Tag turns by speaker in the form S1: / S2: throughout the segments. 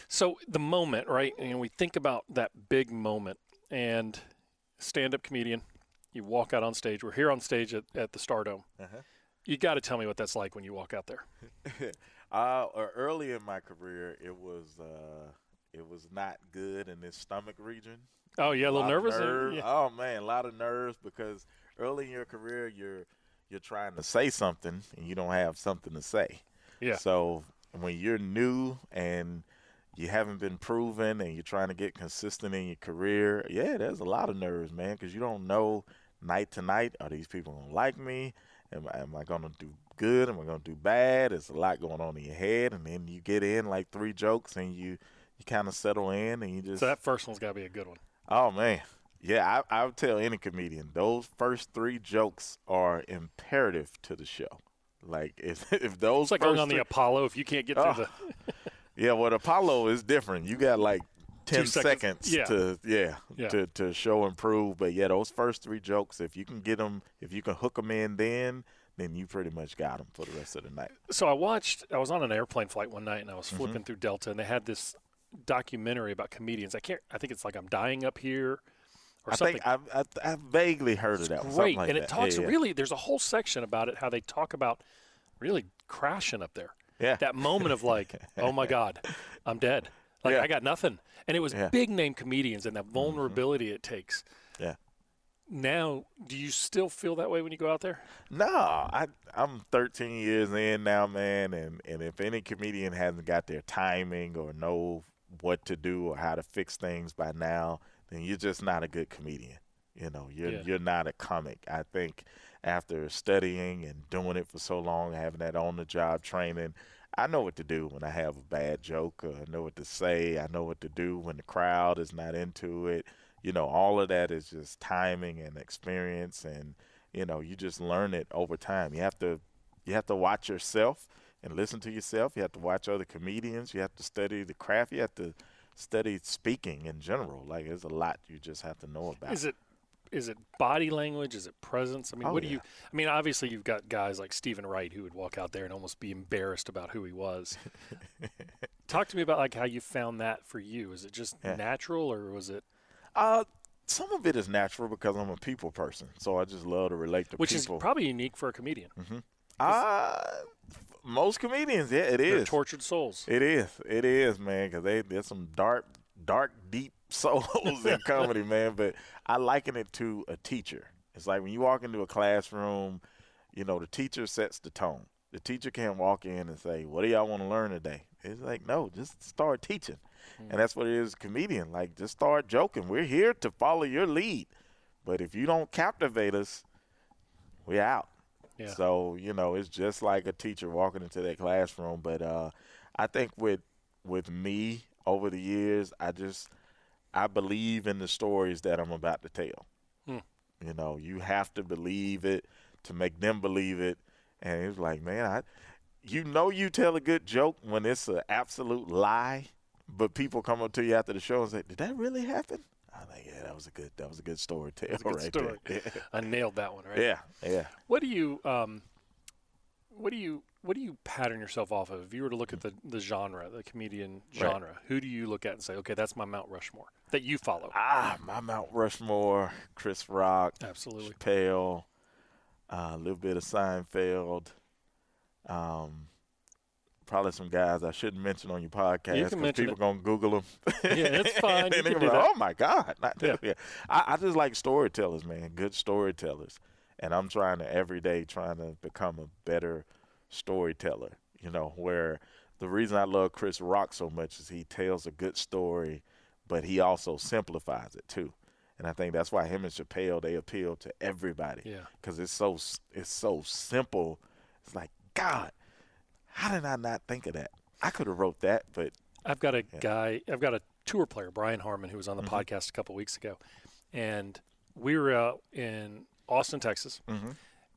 S1: So the moment, right? And we think about that big moment and stand-up comedian, you walk out on stage. We're here on stage at the Stardome.
S2: Uh-huh.
S1: You got to tell me what that's like when you walk out there.
S2: Early in my career, it was not good in this stomach region.
S1: Oh, yeah, a little nervous?
S2: Nerves.
S1: Yeah.
S2: Oh man, a lot of nerves because early in your career, you're trying to say something and you don't have something to say.
S1: Yeah.
S2: So when you're new and you haven't been proven and you're trying to get consistent in your career, yeah, there's a lot of nerves, man, because you don't know night to night, are these people going to like me? Am I going to do good? Am I going to do bad? There's a lot going on in your head, and then you get in like 3 jokes and you kind of settle in and you just –
S1: So that first one's got to be a good one.
S2: Oh, man. Yeah, I would tell any comedian, those first 3 jokes are imperative to the show. Like, if those
S1: It's like
S2: first
S1: going on the Apollo if you can't get through the –
S2: Yeah, well, the Apollo is different. You got like 10
S1: 2 seconds.
S2: to show and prove. But, yeah, those first 3 jokes, if you can get them, if you can hook them in then you pretty much got them for the rest of the night.
S1: So I was on an airplane flight one night and I was flipping through Delta and they had this documentary about comedians. I think it's like I'm Dying Up Here or something.
S2: I think I've vaguely heard of that.
S1: Great.
S2: Something like
S1: and it
S2: that.
S1: talks really, there's a whole section about it, how they talk about really crashing up there.
S2: Yeah.
S1: That moment of like, oh my God, I'm dead. Like I got nothing. And it was big name comedians and that vulnerability it takes.
S2: Yeah.
S1: Now, do you still feel that way when you go out there?
S2: No, I'm 13 years in now, man, and if any comedian hasn't got their timing or know what to do or how to fix things by now, then you're just not a good comedian. You know, you're not a comic. I think after studying and doing it for so long, having that on-the-job training, I know what to do when I have a bad joke. I know what to say. I know what to do when the crowd is not into it. You know, all of that is just timing and experience, and you know, you just learn it over time. You have to watch yourself and listen to yourself. You have to watch other comedians. You have to study the craft. You have to study speaking in general. Like, there's a lot you just have to know about.
S1: Is it body language? Is it presence? I mean, I mean, obviously you've got guys like Stephen Wright who would walk out there and almost be embarrassed about who he was. Talk to me about like how you found that for you. Is it just natural or was it?
S2: Some of it is natural because I'm a people person, so I just love to relate to people.
S1: Which is probably unique for a comedian.
S2: Most comedians, yeah, it is.
S1: They're tortured souls.
S2: It is, man, because there's some dark, deep souls in comedy, man. But I liken it to a teacher. It's like when you walk into a classroom, you know, the teacher sets the tone. The teacher can't walk in and say, "What do y'all want to learn today?" It's like, no, just start teaching. And that's what it is, comedian. Like, just start joking. We're here to follow your lead. But if you don't captivate us, we're out. Yeah. So, you know, it's just like a teacher walking into that classroom. But I think with me over the years, I believe in the stories that I'm about to tell. You know, you have to believe it to make them believe it. And it's like, man, you tell a good joke when it's an absolute lie. But people come up to you after the show and say, "Did that really happen?" I'm like, "Yeah, that was a good story to tell right
S1: story.
S2: there." Yeah.
S1: I nailed that one, right?
S2: Yeah.
S1: What do you pattern yourself off of? If you were to look at the genre, the comedian genre, who do you look at and say, "Okay, that's my Mount Rushmore that you follow"?
S2: My Mount Rushmore: Chris Rock,
S1: absolutely,
S2: Chappelle, a little bit of Seinfeld. Probably some guys I shouldn't mention on your podcast because people are going to Google them.
S1: Yeah, it's fine.
S2: And they're going to be like, "Oh, my God." I just like storytellers, man, good storytellers. And I'm every day trying to become a better storyteller, you know, where the reason I love Chris Rock so much is he tells a good story, but he also simplifies it too. And I think that's why him and Chappelle, they appeal to everybody. Yeah. Because it's so simple. It's like, God, how did I not think of that? I could have wrote that, but
S1: I've got a tour player, Brian Harmon, who was on the podcast a couple weeks ago, and we were out in Austin, Texas,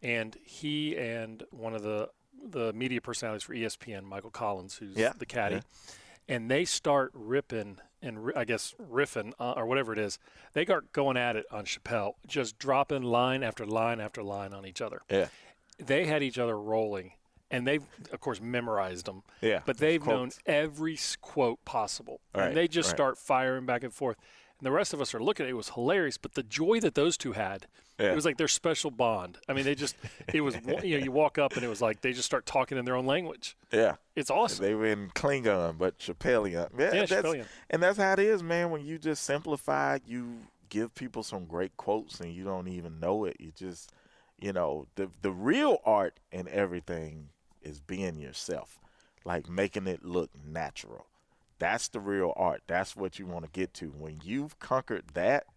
S1: and he and one of the media personalities for ESPN, Michael Collins, who's the caddy, and they start ripping and riffing or whatever it is. They got going at it on Chappelle, just dropping line after line after line on each other.
S2: Yeah.
S1: They had each other rolling and they've, of course, memorized them.
S2: Yeah.
S1: But they've known every quote possible.
S2: Right,
S1: and they just start firing back and forth. And the rest of us are looking at it. It was hilarious. But the joy that those two had, it was like their special bond. I mean, they just – it was – you walk up and it was like they just start talking in their own language.
S2: Yeah.
S1: It's awesome.
S2: They were in Klingon, but Chappellian. Yeah,
S1: Chappellian.
S2: And that's how it is, man. When you just simplify, you give people some great quotes and you don't even know it. You just – the real art in everything is being yourself, like making it look natural. That's the real art. That's what you want to get to. When you've conquered that,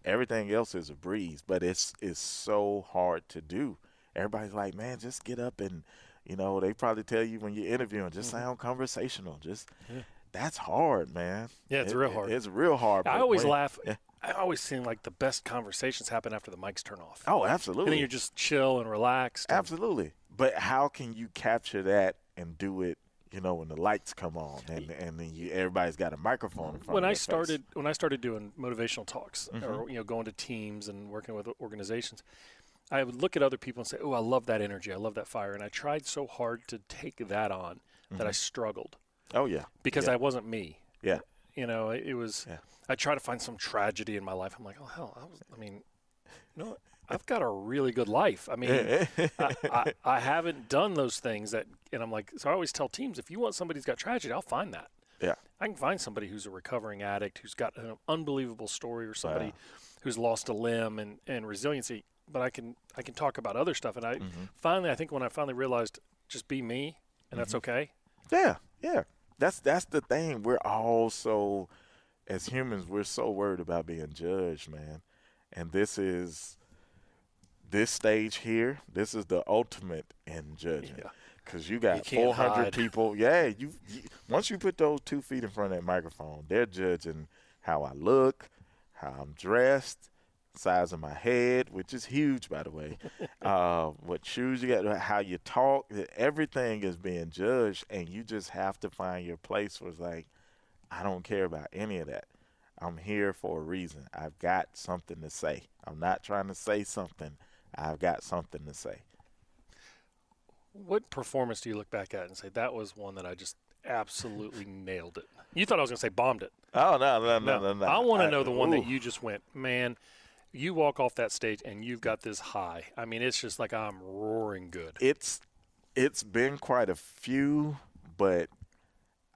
S2: everything else is a breeze. But it's so hard to do. Everybody's like, man, just get up and, they probably tell you when you're interviewing, just sound conversational. That's hard, man.
S1: Yeah, it's real hard.
S2: It's real hard.
S1: I always laugh. Yeah. I always seem like the best conversations happen after the mics turn off.
S2: Oh, absolutely.
S1: And then you're just chill and relaxed.
S2: Absolutely. But how can you capture that and do it, when the lights come on and then everybody's got a microphone in front of them?
S1: When I started doing motivational talks or, going to teams and working with organizations, I would look at other people and say, oh, I love that energy. I love that fire. And I tried so hard to take that on that I struggled.
S2: Oh, yeah.
S1: Because I wasn't me.
S2: Yeah.
S1: It was I try to find some tragedy in my life. I'm like, oh, hell, I've got a really good life. I mean, I haven't done those things and I'm like, so I always tell teams, if you want somebody who's got tragedy, I'll find that.
S2: Yeah.
S1: I can find somebody who's a recovering addict, who's got an unbelievable story, or somebody who's lost a limb and resiliency. But I can talk about other stuff. And I think when I finally realized, just be me, and that's okay.
S2: Yeah, yeah. That's the thing. We're all so, as humans, we're so worried about being judged, man. And this stage here, this is the ultimate in judging. Yeah. Because you got 400 people. Yeah, you once you put those 2 feet in front of that microphone, they're judging how I look, how I'm dressed, size of my head, which is huge, by the way. What shoes you got, how you talk, everything is being judged, and you just have to find your place where it's like, I don't care about any of that. I'm here for a reason. I've got something to say. I'm not trying to say something. I've got something to say.
S1: What performance do you look back at and say, that was one that I just absolutely nailed it? You thought I was going to say bombed it.
S2: Oh, no.
S1: I want to know the one that you just went, man, you walk off that stage and you've got this high. I mean, it's just like I'm roaring good.
S2: It's been quite a few, but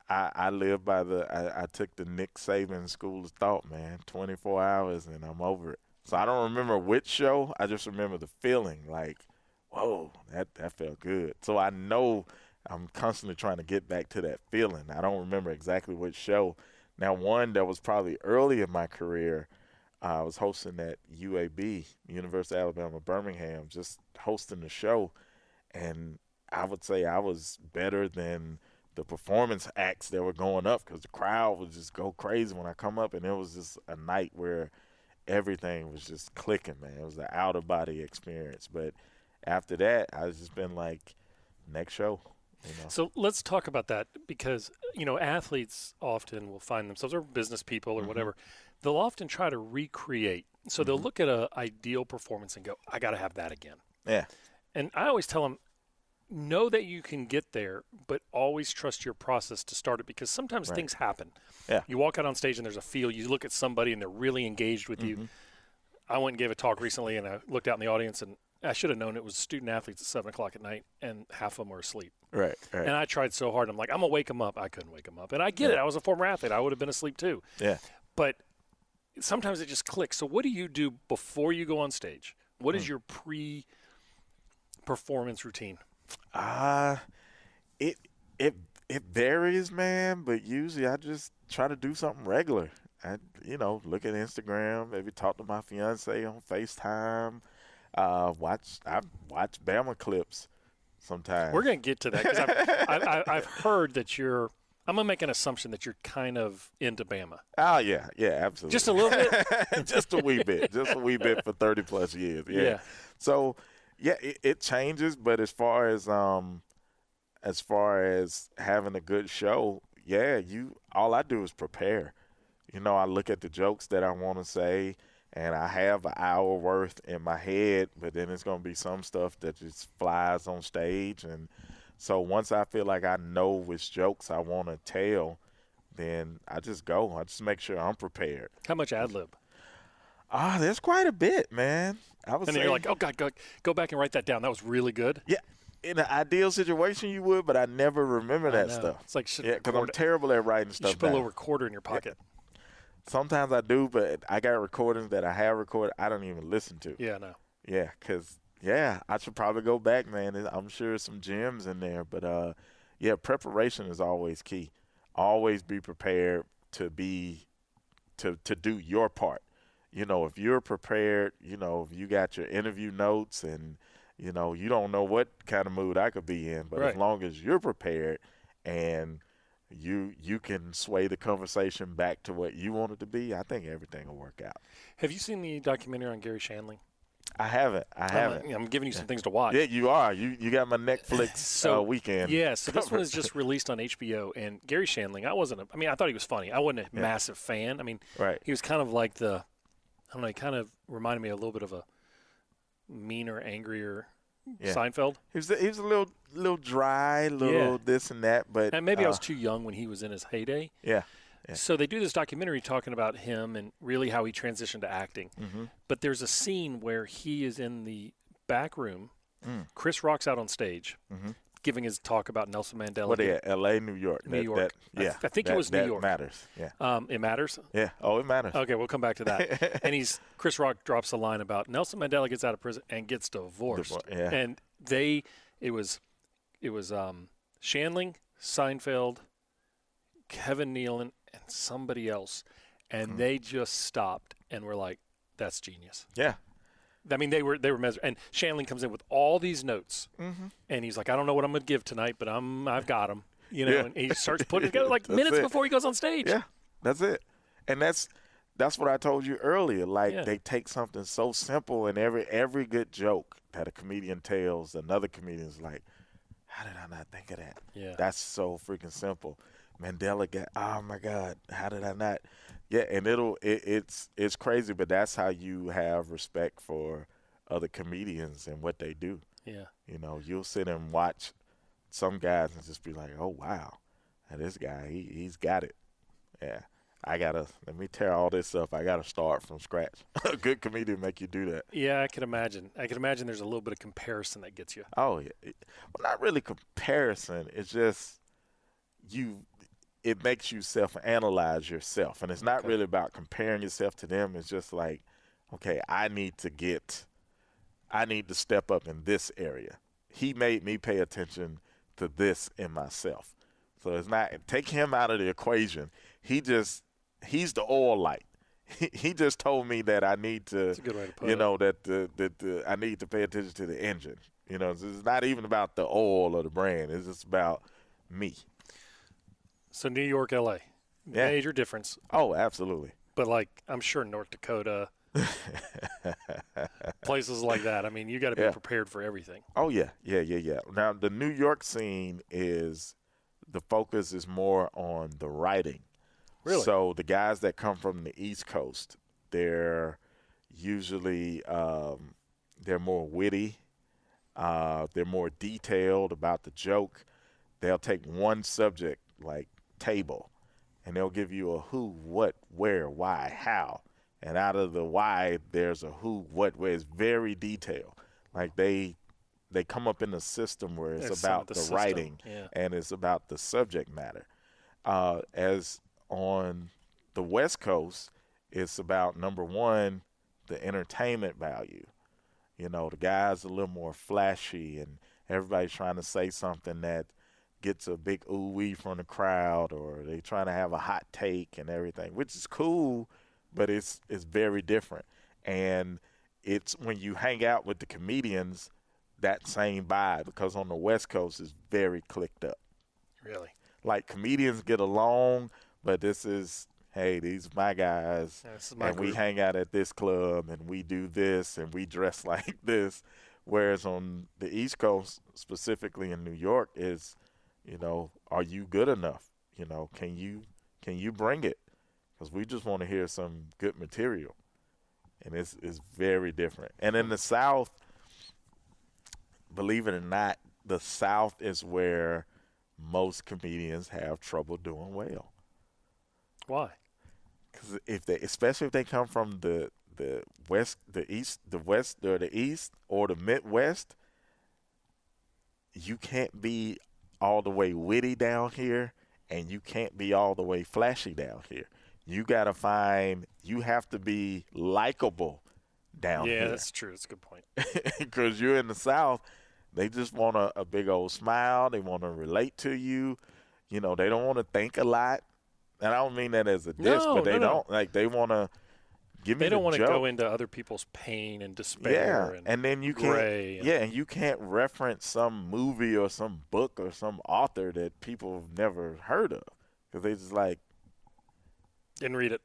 S2: I live by I took the Nick Saban school of thought, man, 24 hours and I'm over it. So I don't remember which show. I just remember the feeling like, whoa, that felt good. So I know I'm constantly trying to get back to that feeling. I don't remember exactly which show. Now, one that was probably early in my career, I was hosting at UAB, University of Alabama, Birmingham, just hosting the show. And I would say I was better than the performance acts that were going up because the crowd would just go crazy when I come up. And it was just a night where everything was just clicking, man. It was an out-of-body experience. But after that, I've just been like, next show.
S1: So let's talk about that because, athletes often will find themselves, or business people or whatever, they'll often try to recreate. So they'll look at an ideal performance and go, I got to have that again.
S2: Yeah.
S1: And I always tell them, know that you can get there, but always trust your process to start it because sometimes things happen.
S2: Yeah.
S1: You walk out on stage and there's a feel. You look at somebody and they're really engaged with you. I went and gave a talk recently and I looked out in the audience and I should have known it was student athletes at 7 o'clock at night and half of them were asleep.
S2: Right.
S1: And I tried so hard. I'm like, I'm going to wake them up. I couldn't wake them up. And I get it. I was a former athlete. I would have been asleep too.
S2: Yeah. But
S1: sometimes it just clicks. So what do you do before you go on stage? What is your pre-performance routine?
S2: It varies, man, but usually I just try to do something regular. I look at Instagram, maybe talk to my fiance on FaceTime. I watch Bama clips sometimes.
S1: We're gonna get to that because I've heard that you're. I'm gonna make an assumption that you're kind of into Bama.
S2: Oh yeah, absolutely.
S1: Just a little bit,
S2: just a wee bit for 30 plus years. Yeah. So it changes, but as far as having a good show, all I do is prepare. I look at the jokes that I want to say, and I have an hour worth in my head, but then it's going to be some stuff that just flies on stage, and So once I feel like I know which jokes I want to tell, then I just go. I just make sure I'm prepared.
S1: How much ad lib?
S2: There's quite a bit, man. I would
S1: And
S2: say.
S1: then you're like, oh, God, go back and write that down. That was really good.
S2: Yeah. In an ideal situation, you would, but I never remember that stuff.
S1: It's like,
S2: because I'm terrible at writing stuff down.
S1: You should put a little recorder in your pocket.
S2: Yeah. Sometimes I do, but I got recordings that I have recorded I don't even listen to.
S1: Yeah, no.
S2: Yeah, because, I should probably go back, man. I'm sure there's some gems in there. But, preparation is always key. Always be prepared to do your part. If you're prepared, if you got your interview notes and, you don't know what kind of mood I could be in. But as long as you're prepared and you can sway the conversation back to what you want it to be, I think everything will work out.
S1: Have you seen the documentary on Gary Shandling?
S2: I haven't.
S1: I'm giving you some things to watch.
S2: Yeah, you are. You got my Netflix weekend.
S1: Yeah, so this one is just released on HBO. And Gary Shandling, I thought he was funny. I wasn't a massive fan. He was kind of like he kind of reminded me a little bit of a meaner, angrier Seinfeld.
S2: He was a little dry, this and that. But
S1: and maybe I was too young when he was in his heyday.
S2: Yeah.
S1: So they do this documentary talking about him and really how he transitioned to acting.
S2: Mm-hmm.
S1: But there's a scene where he is in the back room. Chris Rock's out on stage giving his talk about Nelson Mandela.
S2: What are they at? L.A., New York?
S1: New York. I think it was New York.
S2: That matters. Yeah.
S1: It matters?
S2: Yeah. Oh, it matters.
S1: Okay, we'll come back to that. And Chris Rock drops a line about Nelson Mandela gets out of prison and gets divorced.
S2: Yeah.
S1: And it was Shandling, Seinfeld, Kevin Nealon, and somebody else, and they just stopped and were like, "That's genius."
S2: Yeah.
S1: They were mesmerized. And Shandling comes in with all these notes, and he's like, "I don't know what I'm going to give tonight, but I've got them." And he starts putting it together like minutes before he goes on stage.
S2: Yeah, that's it. And that's what I told you earlier. They take something so simple, and every good joke that a comedian tells, another comedian's like, "How did I not think of that?"
S1: Yeah,
S2: that's so freaking simple. Mandela oh my God, how did I not? Yeah, and it's crazy, but that's how you have respect for other comedians and what they do.
S1: Yeah.
S2: You'll sit and watch some guys and just be like, "Oh wow, and this guy, he's got it." Yeah. Let me tear all this up. I gotta start from scratch. A good comedian make you do that.
S1: Yeah, I can imagine. There's a little bit of comparison that gets you.
S2: Oh yeah. Well, not really comparison. It's just it makes you self-analyze yourself. And it's not really about comparing yourself to them. It's just like, okay, I need to step up in this area. He made me pay attention to this in myself. So it's not, take him out of the equation. He's the oil light. He just told me that I need to,
S1: that's a good way to put it.
S2: that I need to pay attention to the engine. It's not even about the oil or the brand. It's just about me.
S1: So New York, L.A., major difference.
S2: Oh, absolutely.
S1: But, I'm sure North Dakota, places like that. You got to be prepared for everything.
S2: Oh, yeah. Now, the New York scene the focus is more on the writing.
S1: Really?
S2: So the guys that come from the East Coast, they're usually they're more witty. They're more detailed about the joke. They'll take one subject like table, and they'll give you a who, what, where, why, how. And out of the why, there's a who, what, where. It's very detailed. They come up in a system where it's about the writing and it's about the subject matter. As on the West Coast, it's about, number one, the entertainment value. The guy's a little more flashy, and everybody's trying to say something that gets a big ooh-wee from the crowd, or they trying to have a hot take and everything, which is cool, but it's very different. And it's when you hang out with the comedians, that same vibe, because on the West Coast it's very clicked up.
S1: Really?
S2: Comedians get along, but this is, hey, these are my guys, and we hang out at this club, and we do this, and we dress like this. Whereas on the East Coast, specifically in New York, is, are you good enough? Can you bring it? Because we just want to hear some good material, and it's very different. And in the South, believe it or not, the South is where most comedians have trouble doing well.
S1: Why?
S2: Because especially if they come from the West, the East, the West, or the East, or the Midwest, you can't be all the way witty down here, and you can't be all the way flashy down here. You have to be likable down here.
S1: Yeah, that's true. That's a good point.
S2: Because you're in the South, they just want a big old smile. They want to relate to you. They don't want to think a lot. And I don't mean that as a diss, but they don't. Like, they want to give me the joke.
S1: They don't want to go into other people's pain and despair.
S2: And then you can't. And you can't reference some movie or some book or some author that people have never heard of, because they just like.
S1: Didn't read it.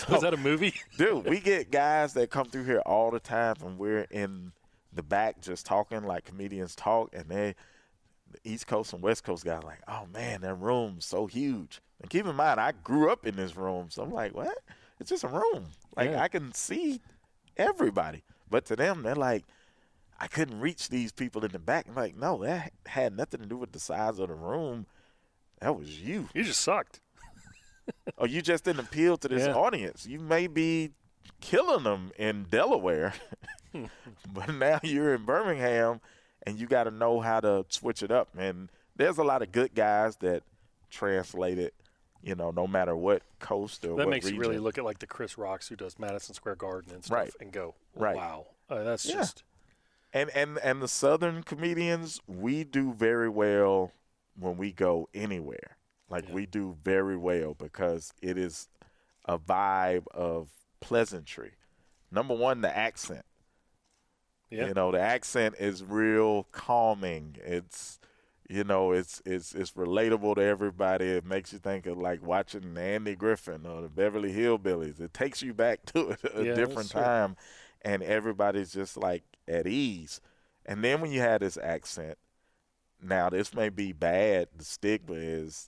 S1: Was that a movie?
S2: Dude, we get guys that come through here all the time, and we're in the back just talking like comedians talk, and the East Coast and West Coast guys are like, oh, man, that room's so huge. And keep in mind, I grew up in this room, so I'm like, what? It's just a room. Like, I can see everybody. But to them, they're like, I couldn't reach these people in the back. I'm like, no, that had nothing to do with the size of the room. That was you.
S1: You just sucked.
S2: Oh, you just didn't appeal to this audience. You may be killing them in Delaware, but now you're in Birmingham, and you got to know how to switch it up. And there's a lot of good guys that translate it, no matter what coast or what region.
S1: That makes you really look at like the Chris Rocks who does Madison Square Garden and stuff and go, wow, that's just.
S2: And the Southern comedians, we do very well when we go anywhere. Like, we do very well because it is a vibe of pleasantry. Number one, the accent.
S1: Yeah.
S2: The accent is real calming. It's, it's relatable to everybody. It makes you think of like watching Andy Griffin or the Beverly Hillbillies. It takes you back to a different time, and everybody's just like at ease. And then when you have this accent, now this may be bad. The stigma is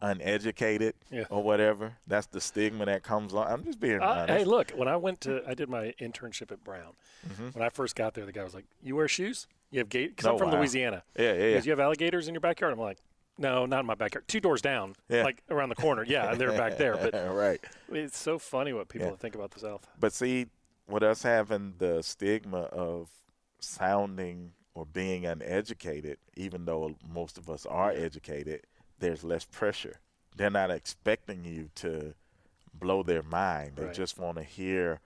S2: uneducated or whatever. That's the stigma that comes on. I'm just being honest.
S1: Hey, look, when I did my internship at Brown, when I first got there, the guy was like, you wear shoes? You have gators? Because I'm from Louisiana.
S2: Yeah.
S1: Because you have alligators in your backyard? I'm like, no, not in my backyard. 2 doors down, like around the corner. Yeah, they're back there. But
S2: right.
S1: It's so funny what people think about the South.
S2: But see, with us having the stigma of sounding or being uneducated, even though most of us are educated, there's less pressure. They're not expecting you to blow their mind. They just want to hear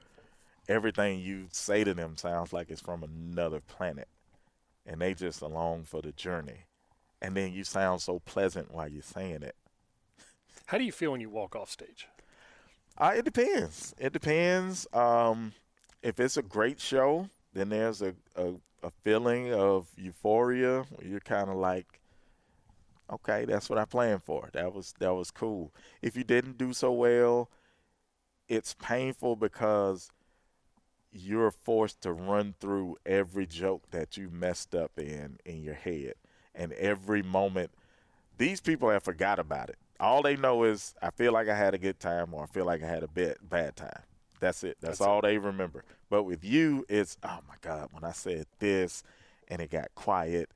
S2: everything you say to them sounds like it's from another planet. And they just along for the journey. And then you sound so pleasant while you're saying it.
S1: How do you feel when you walk off stage?
S2: It depends. It depends. If it's a great show, then there's a feeling of euphoria where you're kind of like, okay, that's what I planned for. That was cool. If you didn't do so well, it's painful because you're forced to run through every joke that you messed up in your head. And every moment, these people have forgot about it. All they know is, I feel like I had a good time or I feel like I had a bad time. That's it. That's all they remember. But with you, it's, oh, my God, when I said this and it got quiet,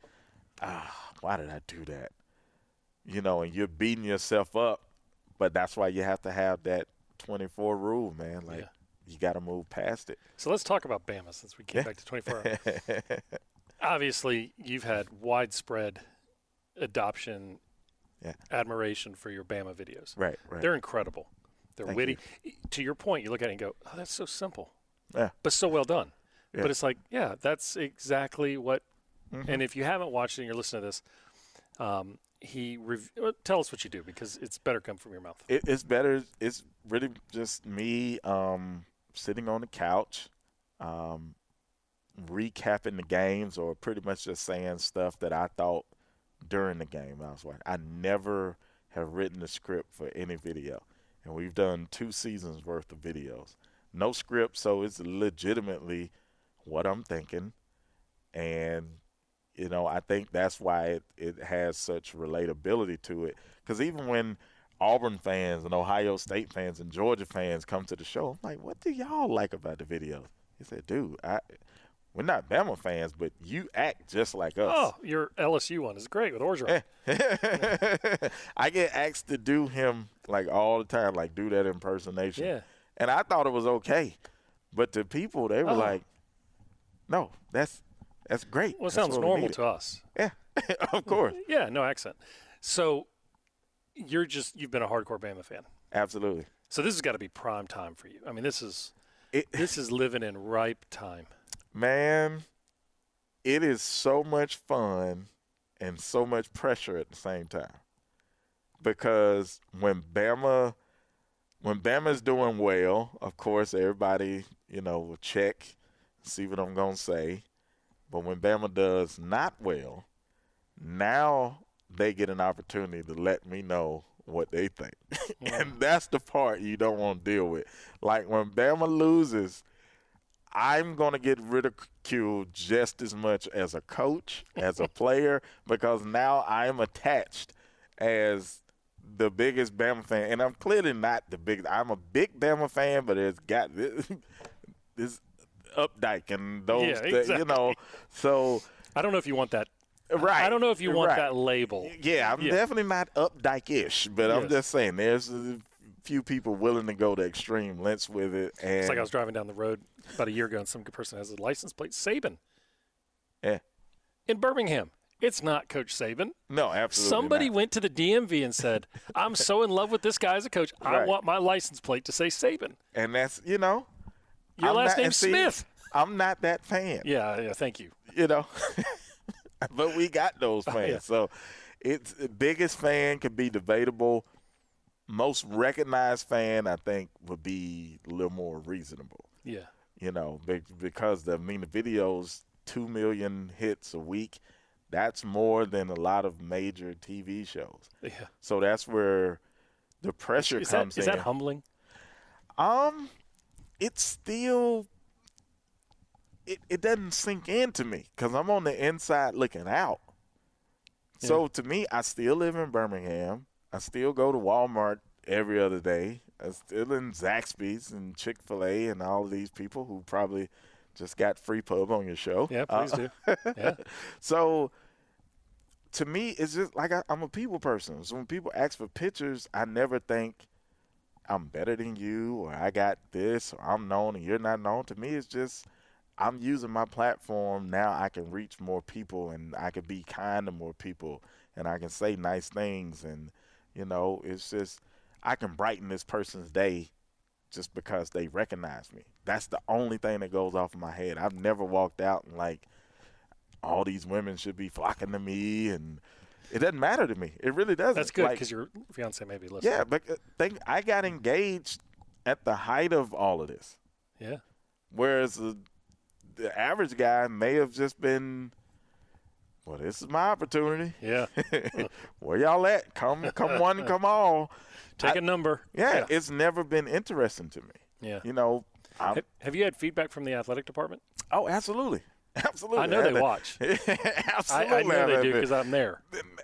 S2: why did I do that? And you're beating yourself up, but that's why you have to have that 24 rule, man. Like, you got to move past it.
S1: So let's talk about Bama since we came back to 24 hours. Obviously, you've had widespread adoption, admiration for your Bama videos.
S2: Right.
S1: They're incredible. They're witty. To your point, you look at it and go, oh, that's so simple. Yeah. But so well done. Yeah. But it's like, that's exactly what and if you haven't watched it and you're listening to this, tell us what you do, because it's better come from your mouth.
S2: It's better. It's really just me sitting on the couch, recapping the games, or pretty much just saying stuff that I thought during the game I was watching. I never have written a script for any video, and we've done 2 seasons worth of videos. No script, so it's legitimately what I'm thinking, and I think that's why it has such relatability to it. Because even when Auburn fans and Ohio State fans and Georgia fans come to the show, I'm like, what do y'all like about the videos? He said, dude, we're not Bama fans, but you act just like us.
S1: Oh, your LSU one is great with Orgeron.
S2: I get asked to do him like all the time, like do that impersonation.
S1: Yeah.
S2: And I thought it was okay. But to people, they were like, no, that's great.
S1: Well, it sounds normal to us.
S2: Yeah, of course.
S1: Yeah, no accent. So you've been a hardcore Bama fan.
S2: Absolutely.
S1: So this has got to be prime time for you. I mean, this is living in ripe time.
S2: Man, it is so much fun and so much pressure at the same time. Because when Bama's doing well, of course, everybody, will check, see what I'm going to say. But when Bama does not well, now they get an opportunity to let me know what they think. And that's the part you don't want to deal with. Like when Bama loses, I'm going to get ridiculed just as much as a coach, as a player, because now I'm attached as the biggest Bama fan. And I'm clearly not the biggest. I'm a big Bama fan, but it's got this Updike and those,
S1: exactly.
S2: So
S1: I don't know if you want that.
S2: Right.
S1: I don't know if you want that label.
S2: Yeah, I'm definitely not Updike-ish, but I'm just saying there's a few people willing to go to extreme lengths with it. And
S1: it's like I was driving down the road about a year ago, and some person has a license plate, Saban.
S2: Yeah.
S1: In Birmingham. It's not Coach Saban.
S2: No, absolutely
S1: Somebody
S2: not.
S1: went to the DMV and said, I'm so in love with this guy as a coach, I want my license plate to say Saban.
S2: And that's,
S1: Your last name's Smith.
S2: I'm not that fan.
S1: Yeah, thank you.
S2: But we got those fans. So it's the biggest fan could be debatable. Most recognized fan, I think, would be a little more reasonable.
S1: Yeah.
S2: Because the videos, 2 million hits a week, that's more than a lot of major TV shows.
S1: Yeah.
S2: So that's where the pressure comes in.
S1: Is that humbling?
S2: It's still it doesn't sink into me because I'm on the inside looking out. Yeah. So to me, I still live in Birmingham. I still go to Walmart every other day. I'm still in Zaxby's and Chick-fil-A and all of these people who probably just got free pub on your show.
S1: Yeah, please do. Yeah.
S2: So to me, it's just like I'm a people person. So when people ask for pictures, I never think I'm better than you or I got this or I'm known and you're not known. To me, it's just I'm using my platform. Now I can reach more people and I can be kind to more people and I can say nice things. And, it's just I can brighten this person's day just because they recognize me. That's the only thing that goes off in my head. I've never walked out and like all these women should be flocking to me, and it doesn't matter to me. It really doesn't.
S1: That's good because your fiance may be listening.
S2: Yeah, but I got engaged at the height of all of this.
S1: Yeah.
S2: Whereas the average guy may have just been, well, this is my opportunity.
S1: Yeah.
S2: Where y'all at? Come one, come all.
S1: Take a number.
S2: Yeah, it's never been interesting to me.
S1: Yeah. Have you had feedback from the athletic department?
S2: Oh, absolutely. Absolutely.
S1: I know they watch.
S2: Absolutely.
S1: I know they do because I'm there.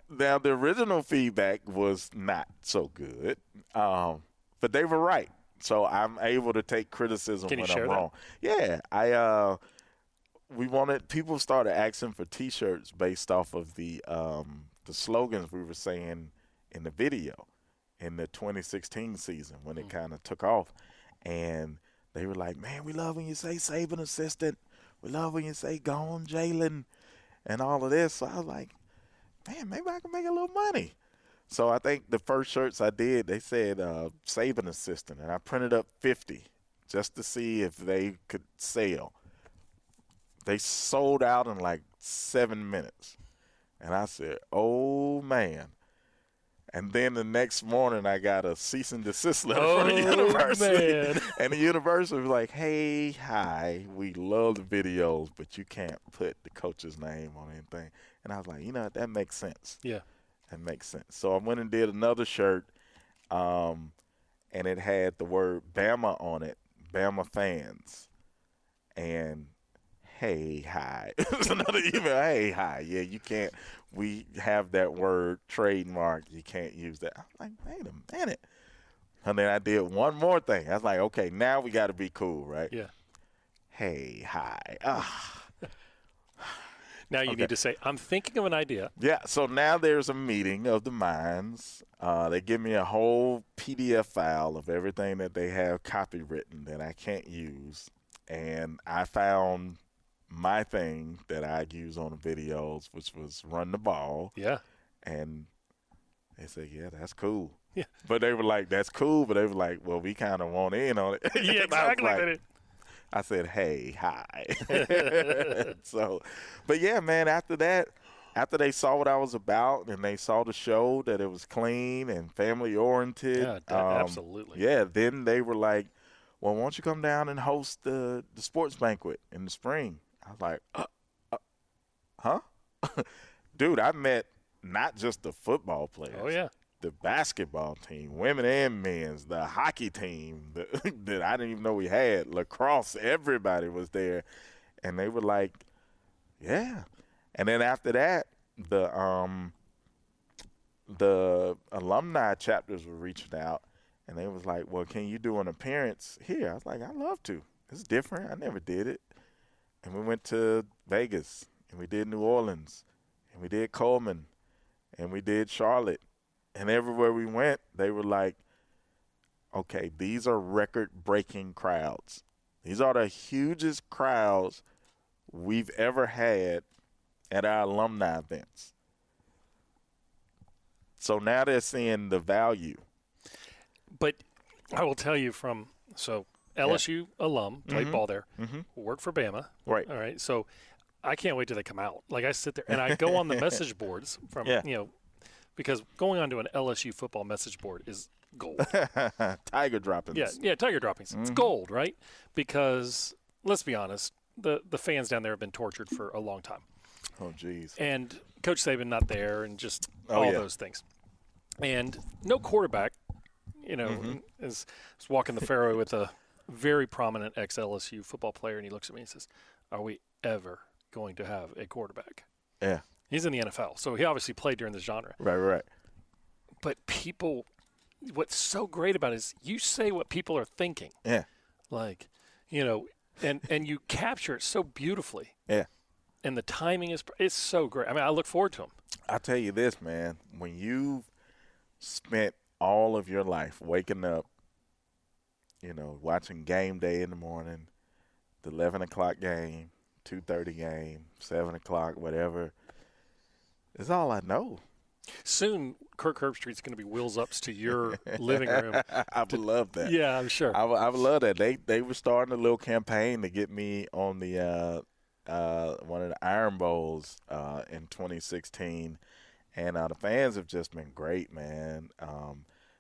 S2: Now, the original feedback was not so good, but they were right. So I'm able to take criticism when I'm wrong.
S1: That?
S2: Yeah. People started asking for T-shirts based off of the slogans we were saying in the video in the 2016 season when it kind of took off. And they were like, man, we love when you say Saban assistant. We love when you say gone Jalen and all of this. So I was like, man, maybe I can make a little money. So I think the first shirts I did, they said Saban assistant. And I printed up 50 just to see if they could sell. They sold out in like 7 minutes. And I said, oh, man. And then the next morning, I got a cease and desist letter from the university.
S1: Man.
S2: And the university was like, hey, hi, we love the videos, but you can't put the coach's name on anything. And I was like, that makes sense.
S1: Yeah.
S2: That makes sense. So I went and did another shirt, and it had the word Bama on it, Bama fans. And hey, hi. It was another email. Hey, hi. Yeah, you can't. We have that word trademark. You can't use that. I'm like, wait a minute. And then I did one more thing. I was like, okay, now we got to be cool, right?
S1: Yeah.
S2: Hey, hi.
S1: Now you need to say, I'm thinking of an idea.
S2: Yeah, so now there's a meeting of the minds. They give me a whole PDF file of everything that they have copywritten that I can't use. And I found my thing that I use on the videos, which was run the ball.
S1: Yeah.
S2: And they said, yeah, that's cool.
S1: Yeah.
S2: But they were like, that's cool. But they were like, well, we kind of want in on it.
S1: Yeah, exactly.
S2: I said, hey, hi. So, but yeah, man, after that, after they saw what I was about and they saw the show, that it was clean and family-oriented.
S1: Yeah, absolutely.
S2: Yeah, then they were like, well, why don't you come down and host the sports banquet in the spring? I was like, huh? Dude, I met not just the football players.
S1: Oh, yeah.
S2: The basketball team, women and men's, the hockey team that I didn't even know we had, lacrosse, everybody was there. And they were like, yeah. And then after that, the alumni chapters were reaching out, and they was like, well, can you do an appearance here? I was like, I'd love to. It's different. I never did it. And we went to Vegas, and we did New Orleans, and we did Coleman, and we did Charlotte. And everywhere we went, they were like, okay, these are record-breaking crowds. These are the hugest crowds we've ever had at our alumni events. So now they're seeing the value.
S1: But I will tell you LSU alum, played ball there, worked for Bama.
S2: Right.
S1: All right. So I can't wait till they come out. Like I sit there and I go on the message boards from, because going onto an LSU football message board is gold.
S2: Tiger droppings.
S1: Yeah, tiger droppings. It's gold, right? Because let's be honest, the fans down there have been tortured for a long time.
S2: Oh, geez.
S1: And Coach Saban not there and just those things. And no quarterback, is walking the fairway with a very prominent ex-LSU football player, and he looks at me and says, are we ever going to have a quarterback?
S2: Yeah.
S1: He's in the NFL, so he obviously played during this genre.
S2: Right.
S1: But people, what's so great about it is you say what people are thinking.
S2: Yeah.
S1: Like, and you capture it so beautifully.
S2: Yeah.
S1: And the timing is so great. I mean, I look forward to them.
S2: I'll tell you this, man. When you've spent all of your life waking up, watching game day in the morning, the 11 o'clock game, 2:30 game, 7 o'clock, whatever, it's all I know.
S1: Soon, Kirk Herbstreit's going to be wheels ups to your living room.
S2: I would love that.
S1: Yeah, I'm sure.
S2: I would love that. They were starting a little campaign to get me on the one of the Iron Bowls in 2016, and the fans have just been great, man.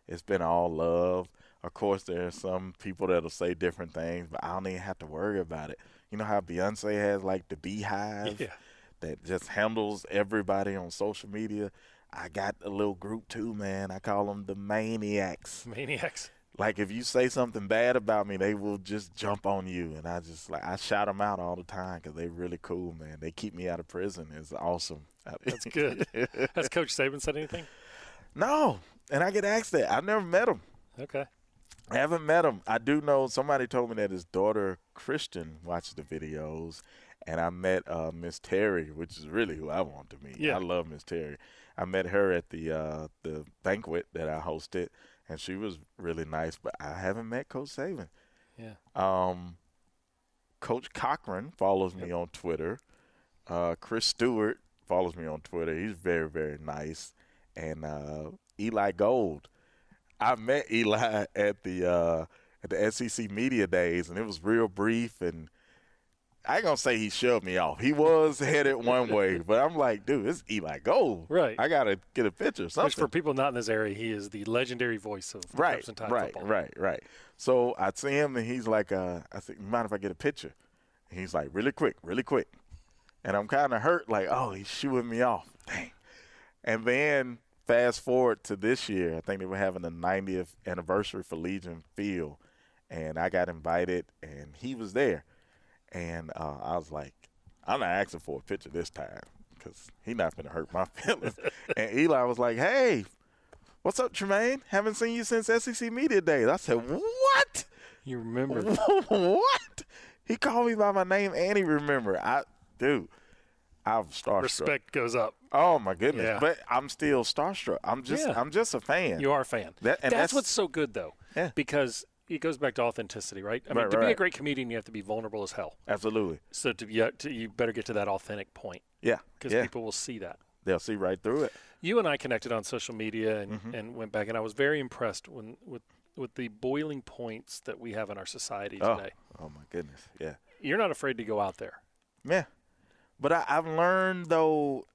S2: It's been all love. Of course, there are some people that'll say different things, but I don't even have to worry about it. You know how Beyonce has like the beehive that just handles everybody on social media? I got a little group too, man. I call them the Maniacs.
S1: Maniacs.
S2: Like if you say something bad about me, they will just jump on you, and I shout them out all the time because they're really cool, man. They keep me out of prison. It's awesome.
S1: That's good. Has Coach Saban said anything?
S2: No, and I get asked that. I've never met him.
S1: Okay.
S2: I haven't met him. I do know somebody told me that his daughter Christian watched the videos, and I met Miss Terry, which is really who I want to meet.
S1: Yeah.
S2: I love Miss Terry. I met her at the banquet that I hosted, and she was really nice. But I haven't met Coach Saban.
S1: Yeah.
S2: Coach Cochran follows me on Twitter. Chris Stewart follows me on Twitter. He's very, very nice. And Eli Gold. I met Eli at the SEC Media Days, and it was real brief. And I ain't going to say he shoved me off. He was headed one way, but I'm like, dude, it's Eli Gold.
S1: Right.
S2: I got to get a picture or something.
S1: Which for people not in this area, he is the legendary voice of Crimson Tide football.
S2: Right. So I see him, and he's like, I said, mind if I get a picture? And he's like, really quick. And I'm kind of hurt, like, oh, he's shooing me off. Dang. And then fast forward to this year, I think they were having the 90th anniversary for Legion Field, and I got invited, and he was there. And I was like, I'm not asking for a picture this time because he's not going to hurt my feelings. And Eli was like, hey, what's up, Jermaine? Haven't seen you since SEC Media Days. I said, what?
S1: You remember?
S2: What? He called me by my name and he remembered. Dude, I'm starstruck.
S1: Respect goes up.
S2: Oh my goodness!
S1: Yeah.
S2: But I'm still starstruck. I'm just a fan.
S1: You are a fan. That's what's so good, though.
S2: Yeah.
S1: Because it goes back to authenticity, right? I mean, to be a great comedian, you have to be vulnerable as hell.
S2: Absolutely.
S1: So you better get to that authentic point.
S2: Yeah.
S1: Because people will see that.
S2: They'll see right through it.
S1: You and I connected on social media and went back, and I was very impressed with the boiling points that we have in our society today.
S2: Oh my goodness! Yeah.
S1: You're not afraid to go out there.
S2: Yeah. But I've learned, though,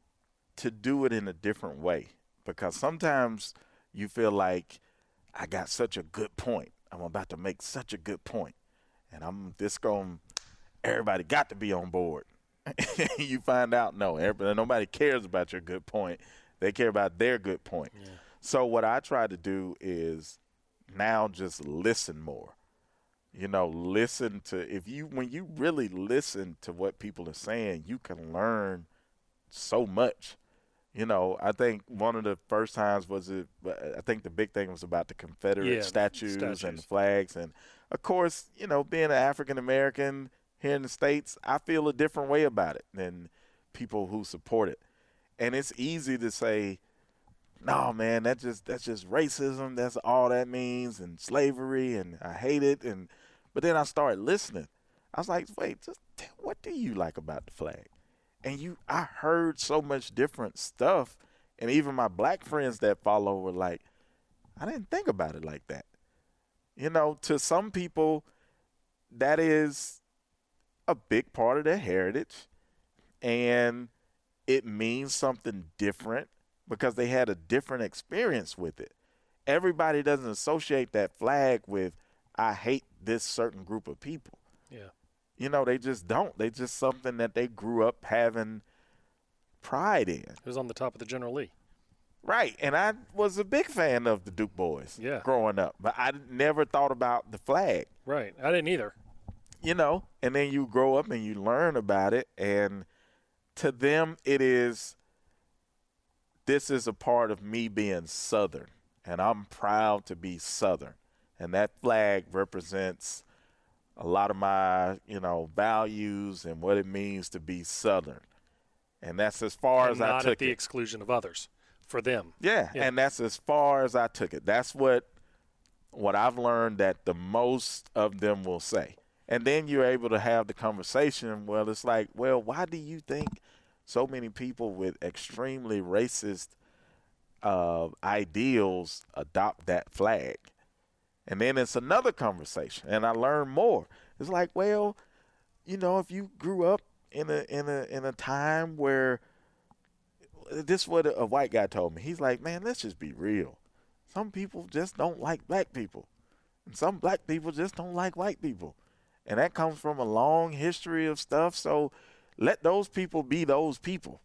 S2: to do it in a different way, because sometimes you feel like I got such a good point. I'm about to make such a good point, and everybody got to be on board. You find out, nobody cares about your good point. They care about their good point. Yeah. So what I try to do is now just listen more. Listen to when you really listen to what people are saying, you can learn so much. I think one of the first times I think the big thing was about the Confederate statues and the flags. And, of course, being an African-American here in the States, I feel a different way about it than people who support it. And it's easy to say, no, man, that's just racism. That's all that means, and slavery, and I hate it. But then I started listening. I was like, wait, what do you like about the flag? And I heard so much different stuff. And even my black friends that follow were like, I didn't think about it like that. To some people, that is a big part of their heritage. And it means something different because they had a different experience with it. Everybody doesn't associate that flag with, I hate this certain group of people. Yeah. They just don't. They just something that they grew up having pride in.
S1: It was on the top of the General Lee.
S2: Right. And I was a big fan of the Duke Boys growing up. But I never thought about the flag.
S1: Right. I didn't either.
S2: And then you grow up and you learn about it. And to them, this is a part of me being Southern. And I'm proud to be Southern. And that flag represents a lot of my, values and what it means to be Southern. And that's as far as I took it.
S1: Not at the exclusion of others, for them.
S2: Yeah, and that's as far as I took it. That's what I've learned that the most of them will say. And then you're able to have the conversation. Well, it's like, why do you think so many people with extremely racist ideals adopt that flag? And then it's another conversation, and I learn more. It's like, if you grew up in a time where this is what a white guy told me. He's like, man, let's just be real. Some people just don't like black people, and some black people just don't like white people, and that comes from a long history of stuff. So let those people be those people.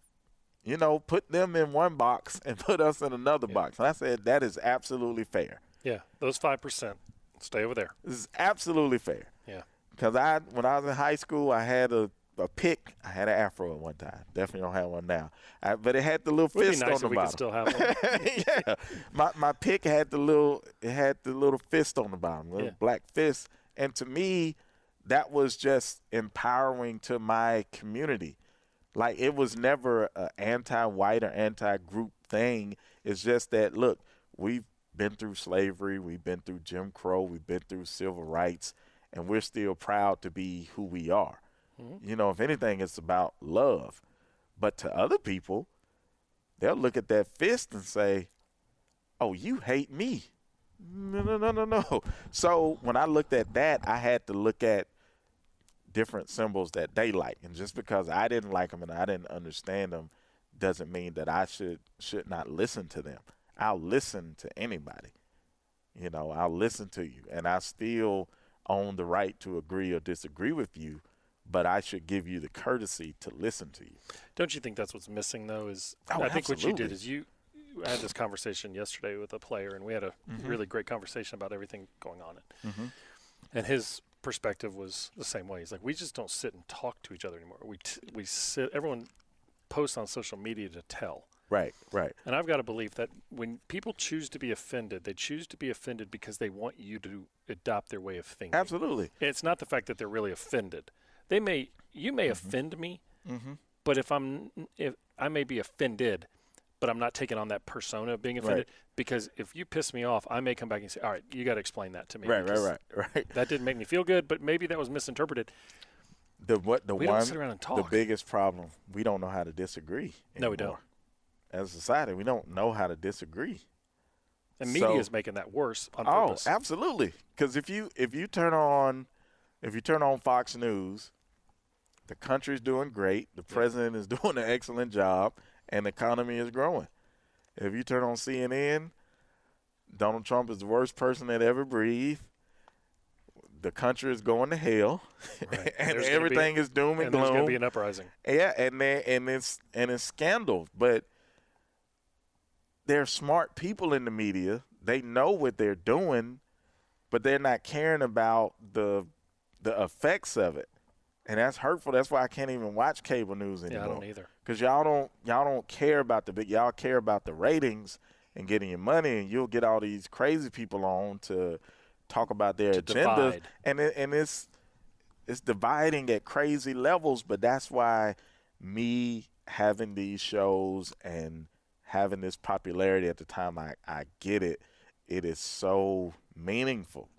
S2: Put them in one box and put us in another box. And I said that is absolutely fair.
S1: Yeah, those 5%, stay over there.
S2: This is absolutely fair.
S1: Yeah.
S2: Because when I was in high school, I had a pick. I had an afro at one time. Definitely don't have one now. But it had the little fist on the bottom. It would be nice if we could still have one. Yeah. My pick had the little fist on the bottom, little black fist. And to me, that was just empowering to my community. Like, it was never an anti-white or anti-group thing. It's just that, look, we've been through slavery, we've been through Jim Crow, we've been through civil rights, and we're still proud to be who we are. Mm-hmm. If anything, it's about love. But to other people, they'll look at that fist and say, oh, you hate me. No. So when I looked at that, I had to look at different symbols that they like. And just because I didn't like them and I didn't understand them doesn't mean that I should not listen to them. I'll listen to anybody. I'll listen to you. And I still own the right to agree or disagree with you, but I should give you the courtesy to listen to you.
S1: Don't you think that's what's missing, though? I think what you did is you had this conversation yesterday with a player, and we had a really great conversation about everything going on. And his perspective was the same way. He's like, we just don't sit and talk to each other anymore. We sit. Everyone posts on social media to tell.
S2: Right.
S1: And I've got to believe that when people choose to be offended, they choose to be offended because they want you to adopt their way of thinking.
S2: Absolutely.
S1: It's not the fact that they're really offended. You may offend me, But if I may be offended, but I'm not taking on that persona of being offended, because if you piss me off, I may come back and say, all right, you got to explain that to me.
S2: Right.
S1: That didn't make me feel good, but maybe that was misinterpreted.
S2: We
S1: don't sit around and talk.
S2: The biggest problem, we don't know how to disagree anymore.
S1: No, we don't.
S2: As a society, we don't know how to disagree.
S1: And media is making that worse on purpose.
S2: Oh, absolutely. Because if you turn on Fox News, the country's doing great, the president is doing an excellent job, and the economy is growing. If you turn on CNN, Donald Trump is the worst person that ever breathed. The country is going to hell,
S1: Right.
S2: and everything is doom and gloom.
S1: There's going to be an uprising.
S2: Yeah, and it's scandal. But there are smart people in the media. They know what they're doing, but they're not caring about the effects of it, and that's hurtful. That's why I can't even watch cable news anymore.
S1: Yeah, I don't either.
S2: Because y'all don't care about y'all care about the ratings and getting your money, and you'll get all these crazy people on to talk about their agenda, and it's dividing at crazy levels. But that's why me having these shows and having this popularity at the time, I get it. It is so meaningful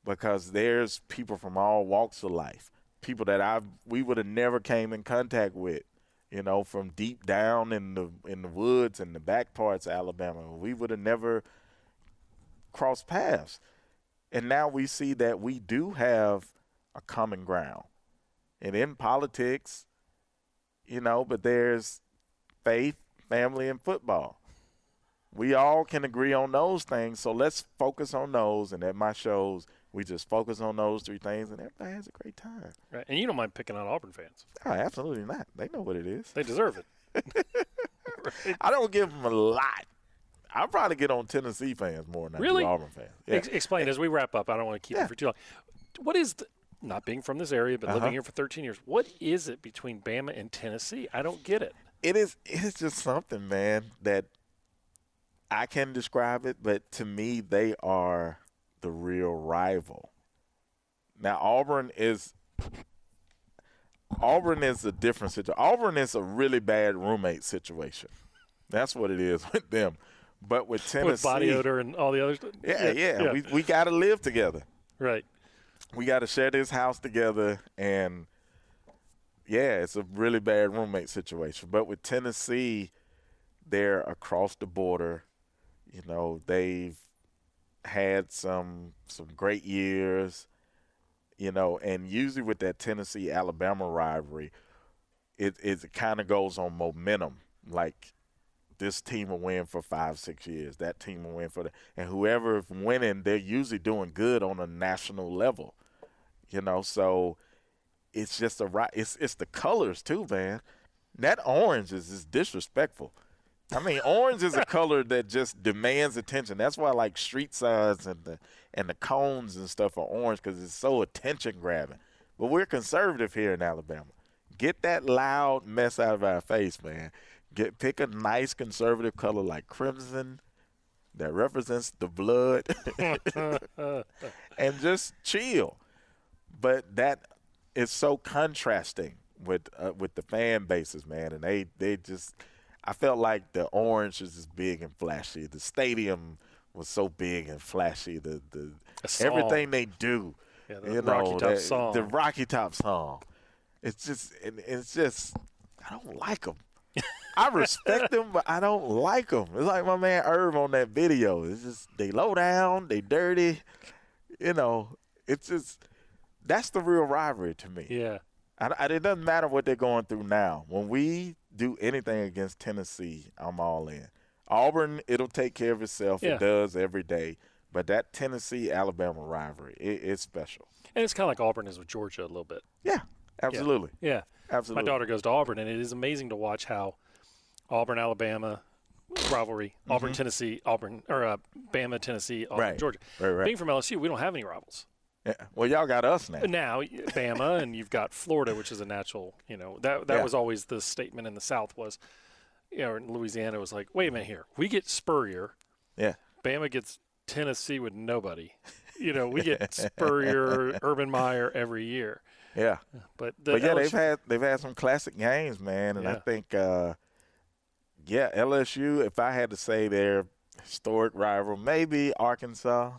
S2: because there's people from all walks of life, people that we would have never came in contact with, from deep down in the woods and the back parts of Alabama. We would have never crossed paths. And now we see that we do have a common ground. And in politics, but there's faith, family, and football. We all can agree on those things, so let's focus on those. And at my shows, we just focus on those three things, and everybody has a great time.
S1: Right, and you don't mind picking on Auburn fans.
S2: Oh, absolutely not. They know what it is.
S1: They deserve it.
S2: Right. I don't give them a lot. I'll probably get on Tennessee fans more than I do Auburn fans. Yeah.
S1: Explain as we wrap up. I don't want to keep it for too long. What is not being from this area, but living here for 13 years, what is it between Bama and Tennessee? I don't get it.
S2: It is just something, man, that I can describe it, but to me, they are the real rival. Now, Auburn is a different situation. Auburn is a really bad roommate situation. That's what it is with them. But with Tennessee,
S1: with body odor and all the other stuff.
S2: Yeah. We got to live together.
S1: Right.
S2: We got to share this house together, and it's a really bad roommate situation. But with Tennessee, they're across the border. They've had some great years, and usually with that Tennessee-Alabama rivalry, it kind of goes on momentum. Like, this team will win for 5-6 years. That team will win and whoever's winning, they're usually doing good on a national level. So it's just it's the colors too, man. That orange is disrespectful. I mean, orange is a color that just demands attention. That's why I like street signs and the cones and stuff are orange, because it's so attention grabbing. But we're conservative here in Alabama. Get that loud mess out of our face, man. Pick a nice conservative color like crimson that represents the blood and just chill. But that is so contrasting with the fan bases, man. And they just – I felt like the orange was just big and flashy. The stadium was so big and flashy. The everything they do.
S1: Yeah, the Rocky Top song.
S2: The Rocky Top song. It's just I don't like them. I respect them, but I don't like them. It's like my man Irv on that video. It's just they low down, they dirty. It's just that's the real rivalry to me.
S1: Yeah.
S2: It doesn't matter what they're going through now. When we do anything against Tennessee, I'm all in. Auburn, it'll take care of itself.
S1: Yeah.
S2: It does every day. But that Tennessee-Alabama rivalry, it's special.
S1: And it's kind of like Auburn is with Georgia a little bit.
S2: Yeah, absolutely.
S1: Yeah.
S2: Absolutely.
S1: My daughter goes to Auburn, and it is amazing to watch how Auburn-Alabama rivalry, Auburn-Tennessee, Bama-Tennessee, Auburn-Georgia.
S2: Right.
S1: Being from LSU, we don't have any rivals.
S2: Yeah. Well, y'all got us now.
S1: Now, Bama, and you've got Florida, which is a natural, that was always the statement in the South was, in Louisiana was like, wait a minute here. We get Spurrier.
S2: Yeah.
S1: Bama gets Tennessee with nobody. We get Spurrier, Urban Meyer every year.
S2: Yeah.
S1: But
S2: yeah, they've had some classic games, man, and I think LSU. If I had to say their historic rival, maybe Arkansas,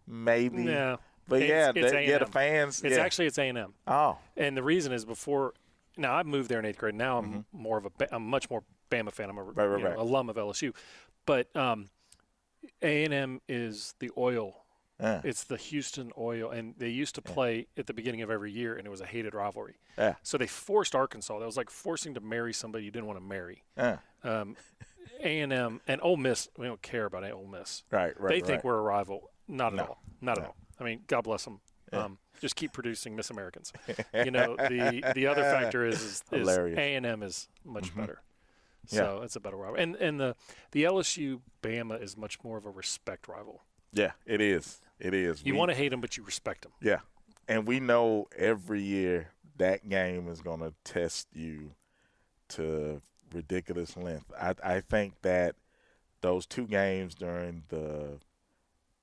S2: maybe.
S1: Yeah.
S2: But
S1: it's
S2: the fans.
S1: It's A&M.
S2: Oh.
S1: And the reason is before. Now I moved there in 8th grade. Now I'm I'm much more Bama fan. I'm a alum of LSU, but A&M is the oil. It's the Houston Oil, and they used to play at the beginning of every year, and it was a hated rivalry.
S2: Yeah.
S1: So they forced Arkansas. That was like forcing to marry somebody you didn't want to marry. A&M and Ole Miss, we don't care about Ole Miss.
S2: Right.
S1: They think we're a rival. Not at all. I mean, God bless them. Just keep producing Miss Americans. The other factor is A&M is much better. So it's a better rival. And the LSU Bama is much more of a respect rival.
S2: Yeah, it is. It is.
S1: You want to hate them, but you respect them.
S2: Yeah. And we know every year that game is going to test you to ridiculous length. I think that those two games during the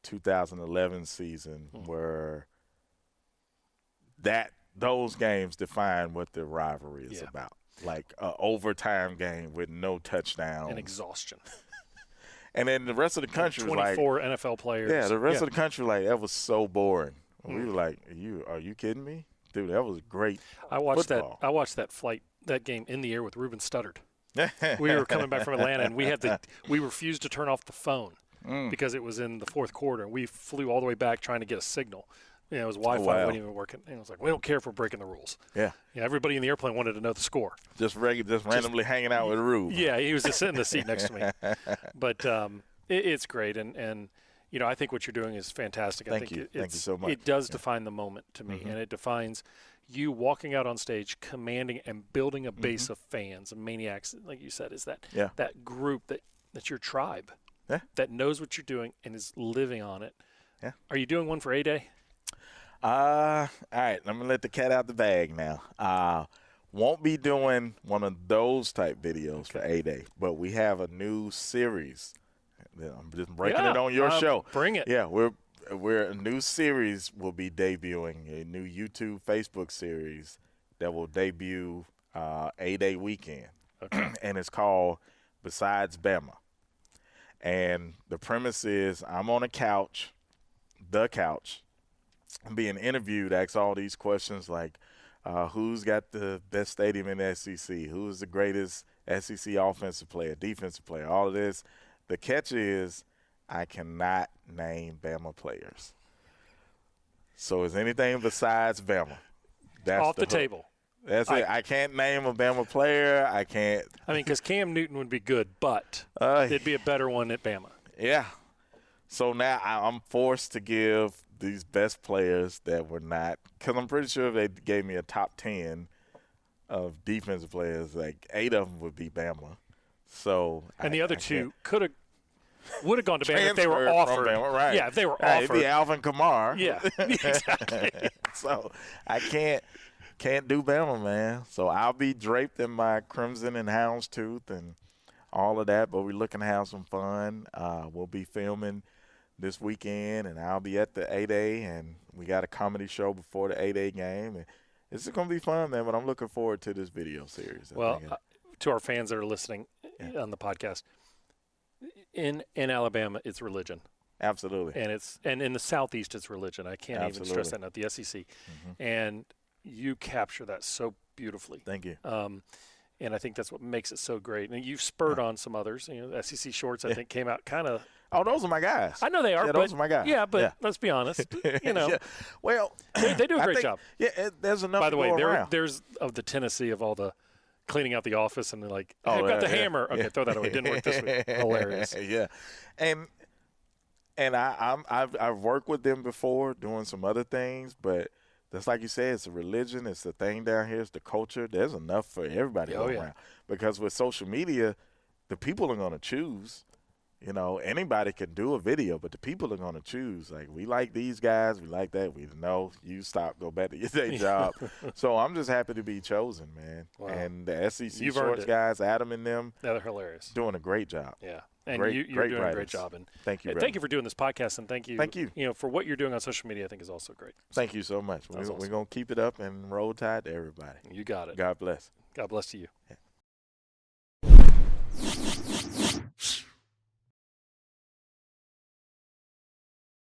S2: 2011 season were those games define what the rivalry is about. Like an overtime game with no touchdowns.
S1: And exhaustion.
S2: And then the rest of the country was like
S1: 24 NFL players.
S2: Yeah, the rest of the country that was so boring. We were like, are you kidding me? Dude, that was great.
S1: I watched
S2: football.
S1: I watched that game in the air with Ruben Studdard. We were coming back from Atlanta, and we refused to turn off the phone because it was in the fourth quarter, and we flew all the way back trying to get a signal. It was Wi-Fi wasn't even working. And I was like, we don't care if we're breaking the rules.
S2: Yeah.
S1: Everybody in the airplane wanted to know the score.
S2: Just randomly hanging out with Rube.
S1: Yeah, he was just sitting in the seat next to me. But it's great, and I think what you're doing is fantastic.
S2: Thank you so much.
S1: It does define the moment to me, and it defines you walking out on stage, commanding and building a base of fans and maniacs, like you said, is that group that's your tribe that knows what you're doing and is living on it.
S2: Yeah.
S1: Are you doing one for A-Day?
S2: All right, I'm going to let the cat out the bag now. Won't be doing one of those type videos for A-Day, but we have a new series. I'm just breaking it on your show.
S1: Bring it.
S2: Yeah, we're a new series will be debuting, a new YouTube, Facebook series that will debut A-Day weekend.
S1: Okay.
S2: And it's called Besides Bama. And the premise is I'm on the couch, I'm being interviewed, ask all these questions like who's got the best stadium in the SEC, who's the greatest SEC offensive player, defensive player, all of this. The catch is I cannot name Bama players. So is anything besides Bama. That's
S1: off the
S2: hook.
S1: table.
S2: That's it. I can't name a Bama player. I can't.
S1: I mean, because Cam Newton would be good, but it'd be a better one at Bama.
S2: Yeah. So now I'm forced to give these best players that were not – because I'm pretty sure if they gave me a top 10 of defensive players, like 8 of them would be Bama. So
S1: and the other two would have gone to Bama if they were offered.
S2: Bama, right.
S1: Yeah, if they were
S2: right,
S1: offered.
S2: It'd be Alvin Kamara.
S1: Yeah, exactly.
S2: So I can't do Bama, man. So I'll be draped in my crimson and houndstooth and all of that, but we're looking to have some fun. We'll be filming this weekend, and I'll be at the A-Day, and we got a comedy show before the A-Day game. And it's going to be fun, man, but I'm looking forward to this video series.
S1: Well, to our fans that are listening on the podcast, in Alabama, it's religion.
S2: Absolutely.
S1: And in the Southeast, it's religion. I can't even stress that enough, the SEC. And you capture that so beautifully.
S2: Thank you.
S1: And I think that's what makes it so great. And you've spurred on some others. SEC Shorts, I think, came out kind of.
S2: Oh, those are my guys.
S1: I know they are.
S2: Yeah, those are my guys.
S1: Yeah, but let's be honest.
S2: Well,
S1: they do a great job.
S2: Yeah, there's enough.
S1: By the way,
S2: around.
S1: there's of the Tennessee of all the cleaning out the office, and they're like, hey, I've got the hammer. Okay, throw that away. It didn't work this week. Hilarious.
S2: Yeah, and I've worked with them before doing some other things, but that's like you said, it's a religion. It's the thing down here. It's the culture. There's enough for everybody around. Because with social media, the people are going to choose. Anybody can do a video, but the people are going to choose. Like, we like these guys. We like that. We know you stop, go back to your day job. So I'm just happy to be chosen, man. Wow. And the SEC Shorts guys, Adam and them.
S1: They're hilarious.
S2: Doing a great job.
S1: Yeah. And
S2: Great,
S1: you're
S2: great
S1: doing
S2: writers.
S1: a great job. And
S2: Thank you, brother.
S1: thank you for doing this podcast, and thank you.
S2: Thank you.
S1: For what you're doing on social media, I think is also great.
S2: Thank you so much.
S1: That's awesome.
S2: We're going to keep it up and roll tide to everybody.
S1: You got it.
S2: God bless.
S1: God bless to you.
S2: Yeah.